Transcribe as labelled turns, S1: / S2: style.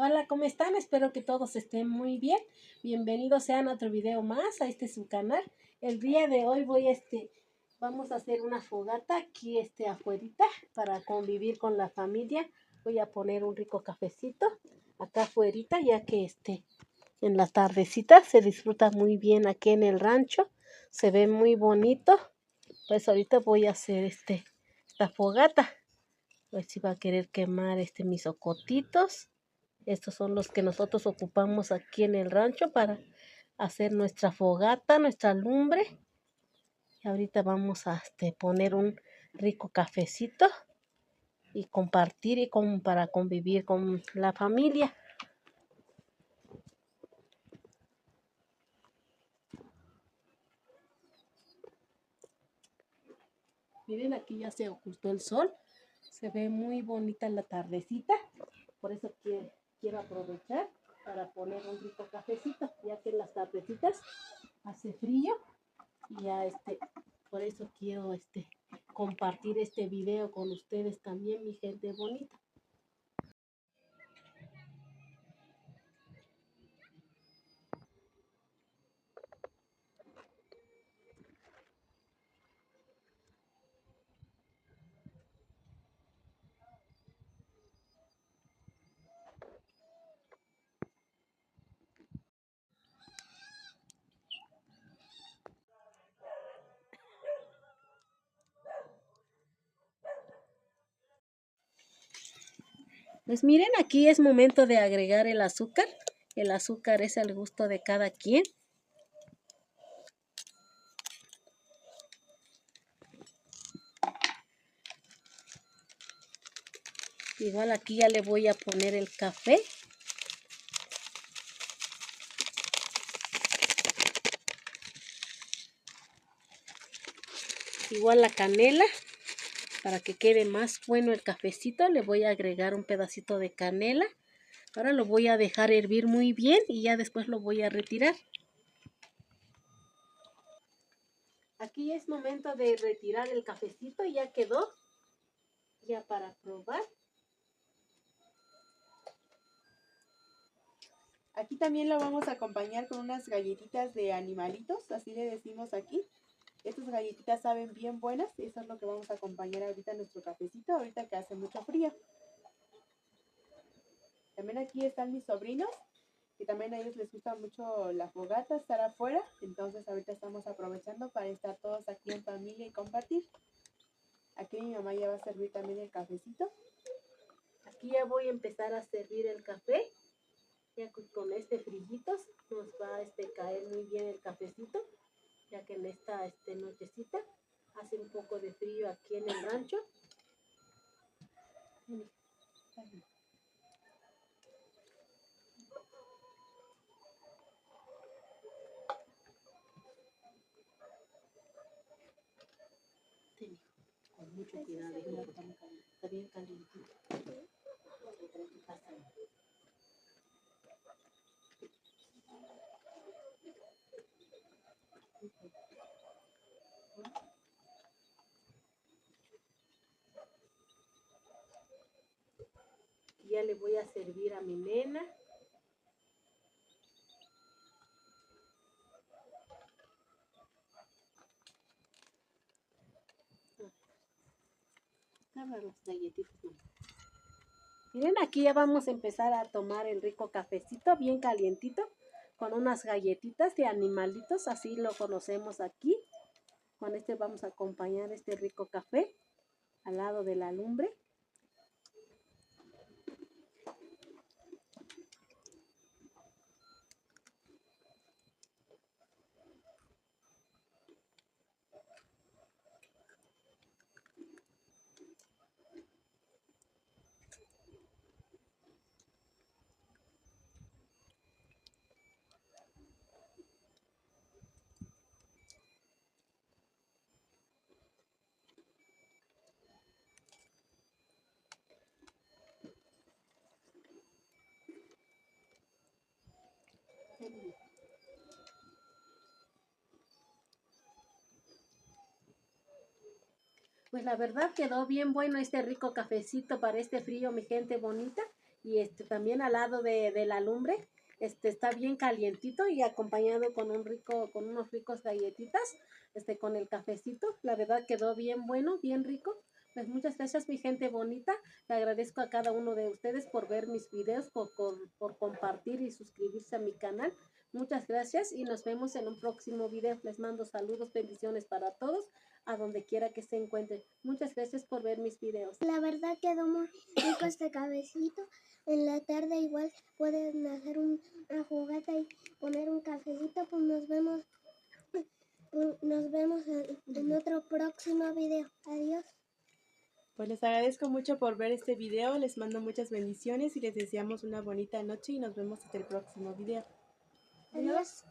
S1: Hola, ¿cómo están? Espero que todos estén muy bien. Bienvenidos sean a otro video más, a este su canal. El día de hoy vamos a hacer una fogata aquí afuerita para convivir con la familia. Voy a poner un rico cafecito acá afuerita, ya que en la tardecita se disfruta muy bien aquí en el rancho. Se ve muy bonito. Pues ahorita voy a hacer esta fogata. Pues si va a querer quemar mis ocotitos. Estos son los que nosotros ocupamos aquí en el rancho para hacer nuestra fogata, nuestra lumbre. Y ahorita vamos a poner un rico cafecito y compartir para convivir con la familia. Miren, aquí ya se ocultó el sol. Se ve muy bonita la tardecita. Por eso quiero aprovechar para poner un rico cafecito, ya que en las tardecitas hace frío. Y ya por eso quiero compartir este video con ustedes también, mi gente bonita. Pues miren, aquí es momento de agregar el azúcar. El azúcar es al gusto de cada quien. Igual aquí ya le voy a poner el café. Igual la canela. Para que quede más bueno el cafecito, le voy a agregar un pedacito de canela. Ahora lo voy a dejar hervir muy bien y ya después lo voy a retirar. Aquí es momento de retirar el cafecito, ya quedó. Ya para probar.
S2: Aquí también lo vamos a acompañar con unas galletitas de animalitos, así le decimos aquí. Estas galletitas saben bien buenas y eso es lo que vamos a acompañar ahorita en nuestro cafecito, ahorita que hace mucho frío. También aquí están mis sobrinos, que también a ellos les gusta mucho la fogata, estar afuera. Entonces ahorita estamos aprovechando para estar todos aquí en familia y compartir. Aquí mi mamá ya va a servir también el cafecito.
S1: Aquí ya voy a empezar a servir el café. Ya con frillitos nos va a caer muy bien el cafecito, ya que en esta nochecita hace un poco de frío aquí en el rancho. Con mucho cuidado, está bien calientito. Ya le voy a servir a mi nena. Los galletitos. Miren, aquí ya vamos a empezar a tomar el rico cafecito bien calientito con unas galletitas de animalitos, así lo conocemos aquí. Con vamos a acompañar este rico café al lado de la lumbre. Pues la verdad quedó bien bueno este rico cafecito para este frío, mi gente bonita. y también al lado de la lumbre. Está bien calientito y acompañado con unos ricos galletitas, con el cafecito. La verdad quedó bien bueno, bien rico. Pues muchas gracias, mi gente bonita. Le agradezco a cada uno de ustedes por ver mis videos, por compartir y suscribirse a mi canal. Muchas gracias y nos vemos en un próximo video. Les mando saludos, bendiciones para todos, a donde quiera que se encuentren. Muchas gracias por ver mis videos.
S3: La verdad quedó muy rico este cafecito. En la tarde igual pueden hacer una fogata y poner un cafecito. Pues nos vemos en otro próximo video. Adiós.
S2: Pues les agradezco mucho por ver este video, les mando muchas bendiciones y les deseamos una bonita noche y nos vemos hasta el próximo video.
S3: Adiós.